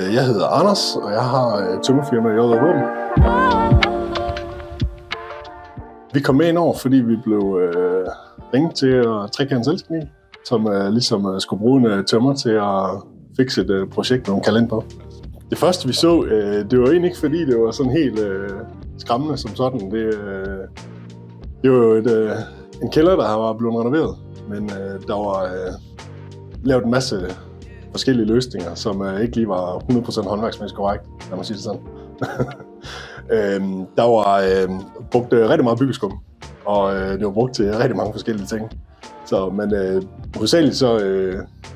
Jeg hedder Anders, og jeg har tømmerfirma i Odder. Vi kom med ind over, fordi vi blev ringet til at trække en selskab, som ligesom skulle bruge en tømmer til at fikse et projekt, nogle kalender på. Det første vi så, det var egentlig ikke fordi det var sådan helt skræmmende som sådan. Det var jo en kælder, der var blevet renoveret, men der var lavet en masse forskellige løsninger, som ikke lige var 100% håndværksmæssigt korrekt, lad mig sige det sådan. Der var brugt rigtig meget byggeskum, og det var brugt til rigtig mange forskellige ting. Men hovedsageligt så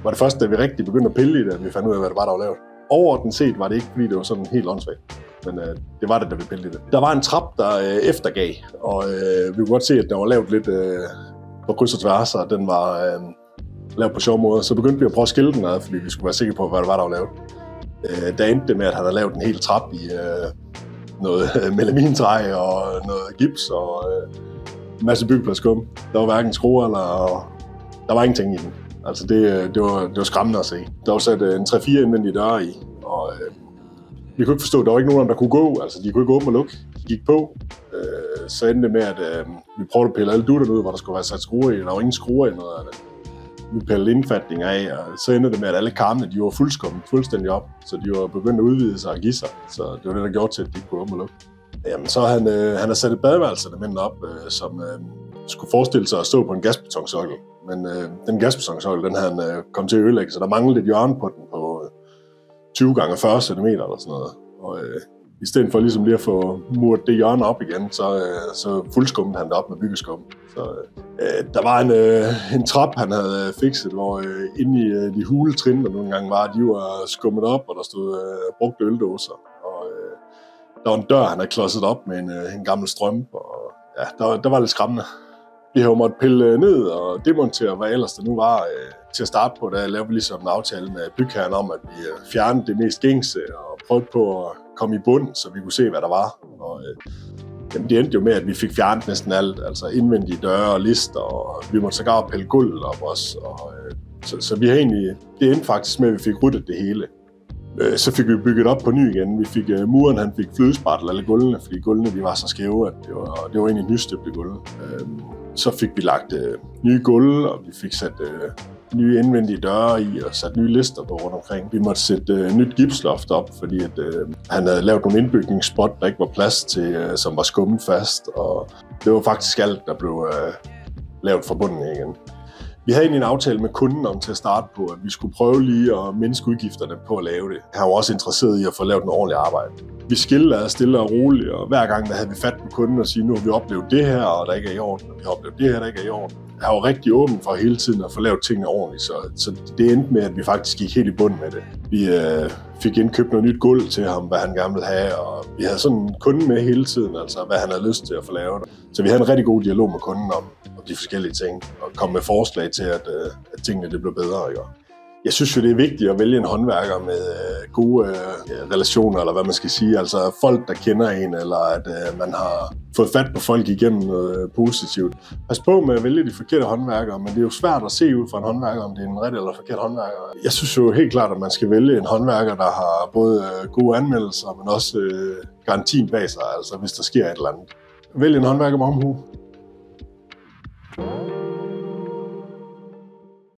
var det først, da vi rigtig begyndte at pille i det, at vi fandt ud af, hvad det var, der var lavet. Overordnet set var det ikke, fordi det var sådan helt åndssvagt, men det var det, da vi pillede i det. Der var en trap, der eftergav, og vi kunne godt se, at der var lavet lidt på kryds og tværs, og den var lavet på sjov måde. Så begyndte vi at prøve at skille den ad, fordi vi skulle være sikre på, hvad det var, der var lavet. Der endte det med, at han havde lavet en hel trap i noget melamintræ og noget gips og en masse byggepladsskum. Der var hverken skruer eller der var ingenting i den. Altså det var skræmmende at se. Der var sat en 3-4 indvendige døre i, og vi kunne ikke forstå, at der var ikke nogen, der kunne gå. Altså de kunne ikke åbne og lukke. De gik på. Så endte det med, at vi prøvede at pille alle dutterne ud, hvor der skulle være sat skruer i. Der var ingen skruer i noget af det. Vi pillede indfatninger af, og så endte det med, at alle karmene, de var fuldskummet fuldstændig op. Så de var begyndt at udvide sig og give sig. Så det var det, der gjorde til, at de ikke kunne åbne og lukke. Jamen, så han har sat et badeværelseselement op, som skulle forestille sig at stå på en gasbetonsøjle. Men den gasbetonsøjle, den havde han kom til at ødelægge, så der manglede et hjørne på den på 20 x 40 cm eller sådan noget. Og i stedet for ligesom lige at få muret det hjørne op igen, så fuldskummede han det op med byggeskum. Så der var en trap, han havde fikset, hvor inde i de huletrin, der nogle gange var, de var skummet op, og der stod brugte øldåser. Og der var en dør, han havde klodset op med en gammel strømpe, og ja, der var lidt skræmmende. Vi har jo måttet pille ned og demontere, hvad ellers der nu var til at starte på. Der lavede vi ligesom en aftale med bygherren om, at vi fjernede det mest gængse og prøvede på at komme i bund, så vi kunne se, hvad der var. Og det endte jo med, at vi fik fjernet næsten alt, altså indvendige døre og lister, og vi måtte sågar pille gulvet op også. Og, så vi har egentlig, det endte faktisk med, at vi fik ryddet det hele. Så fik vi bygget op på ny igen. Vi fik muren, han fik flødesprættel alle gulvene, fordi gulvene de var så skæve, at det var egentlig nystøbte gulv. Så fik vi lagt nye gulve, og vi fik sat nye indvendige døre i og sat nye lister på rundt omkring. Vi måtte sætte nyt gipsloft op, fordi at, han havde lavet nogle indbygningsspot, der ikke var plads til, som var skummet fast. Og det var faktisk alt, der blev lavet fra bunden igen. Vi havde egentlig en aftale med kunden om til at starte på, at vi skulle prøve lige at mindske udgifterne på at lave det. Han var også interesseret i at få lavet en ordentlig arbejde. Vi skillede stille og roligt, og hver gang der havde vi fat på kunden og sige, nu har vi oplevet det her, og der ikke er i orden, og vi har oplevet det her, der ikke er i orden. Han var rigtig åben for hele tiden at få lavet tingene ordentligt, så det endte med, at vi faktisk gik helt i bund med det. Vi fik indkøbt noget nyt gulv til ham, hvad han gerne ville have, og vi havde sådan en kunde med hele tiden, altså hvad han havde lyst til at få lavet. Så vi havde en rigtig god dialog med kunden om de forskellige ting, og kom med forslag til, at tingene det blev bedre. Ikke? Jeg synes jo, det er vigtigt at vælge en håndværker med gode relationer, eller hvad man skal sige. Altså folk, der kender en, eller at man har fået fat på folk igennem noget positivt. Pas på med at vælge de forkerte håndværkere, men det er jo svært at se ud fra en håndværker, om det er en rigtig eller forkert håndværker. Jeg synes jo helt klart, at man skal vælge en håndværker, der har både gode anmeldelser, men også garantien bag sig, altså hvis der sker et eller andet. Vælg en håndværker med omhu.